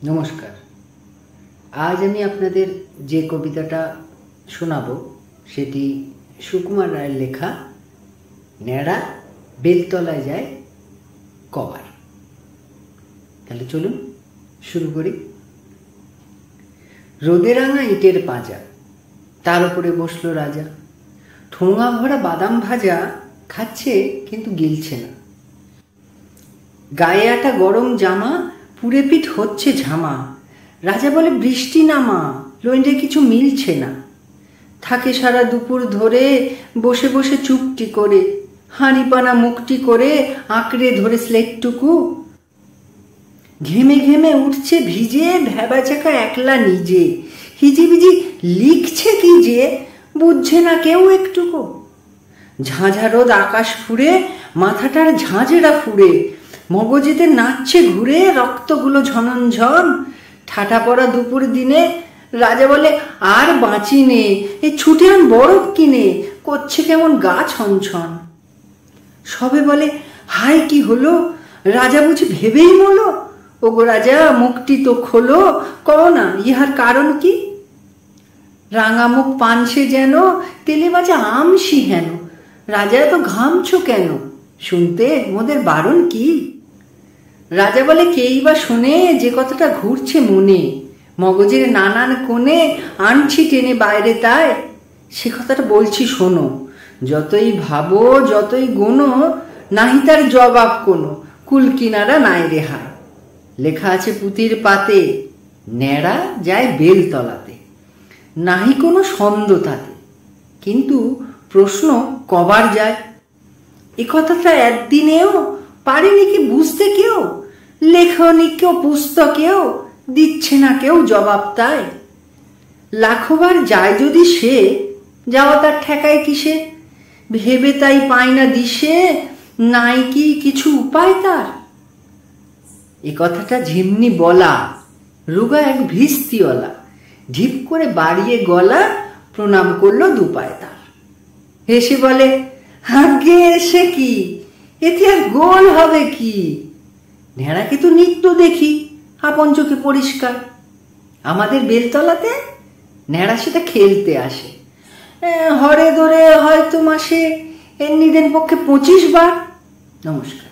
নমস্কার। আজ আমি আপনাদের যে কবিতাটা শোনাবো সেটি সুকুমার রায়ের লেখা ন্যাড়া বেলতলায় যায় কবার। তাহলে চলুন শুরু করি। রোদে রাঙা ইটের পাঁজা, তার উপরে বসলো রাজা। ঠোঙা ভরা বাদাম ভাজা খাচ্ছে কিন্তু গিলছে না। গায়ে একটা গরম জামা, পুড়ে পিঠ হচ্ছে ঝামা। রাজা বলে বৃষ্টি নামা, লইন্ডে কিছু মিলছে না। থাকে সারা দুপুর ধরে বসে বসে চুপটি করে, হাঁড়িপানা মুখটি করে আঁকড়ে ধরে স্লেটটুকু। ঘেমে ঘেমে উঠছে ভিজে, ভেবা চাকা একলা নিজে। হিজিবিজি লিখছে কি যে বুঝছে না কেউ একটুকু। ঝাঁঝা রোদ আকাশ ফুঁড়ে, মাথাটার ঝাঁঝেরা ফুঁড়ে, মগজেতে নাচছে ঘুরে রক্তগুলো ঝনঝন। ঠাটা পড়া দুপুর দিনে রাজা বলে আর বাঁচি নে, এই ছুটে আন বরফ কিনে, করছে কেমন গা ছনছন। সবে বলে হায় কি হলো, রাজা বুঝি ভেবেই মলো। ওগো রাজা মুখটি তো খোলো, করো না ইহার কারণ কি? রাঙা মুখ পানছে যেন তেলে বাজা আমসি হেন। রাজা এত ঘামছো কেন, শুনতে মোদের বারণ কি? রাজা বলে কেই বা শোনে যে কথাটা ঘুরছে মনে, মগজের নানান কোণে আনছি টেনে বাইরে তাই। সে কথাটা বলছি শোনো, যতই ভাবো যতই গোনো, নাহি তার জবাব কোনো, কুল কিনারা নাই রেহাই। লেখা আছে পুঁতির পাতে, ন্যাড়া যায় বেলতলাতে। নাহি কোনো ছন্দ তাতে, কিন্তু প্রশ্ন কবার যায়। এ কথাটা একদিনেও পারেনি কি বুঝতে কেউ? লেখনি কেউ পুস্তকেও দিচ্ছে না কেউ জবাব তাই। লাখবার যায় যদি সে, যাওয়া তার ঠেকায় কিসে? ভেবে তাই পায় না দিশে, নাই কি কিছু উপায় তার? এ কথাটা ঝিমনি বলা, রুগা এক ভিস্তিওয়ালা ঢিপ করে বাড়িয়ে গলা প্রণাম করলো দুপায় তার। হেসে বলে আগে এসে কি, এতে আর গোল হবে কি? ন্যাড়াকে তো নিত্য দেখি আপন চোখে পরিষ্কার। আমাদের বেলতলাতে ন্যাড়া সেটা খেলতে আসে, হরে ধরে হয়তো মাসে এমনি দিন পক্ষে 25 বার। নমস্কার।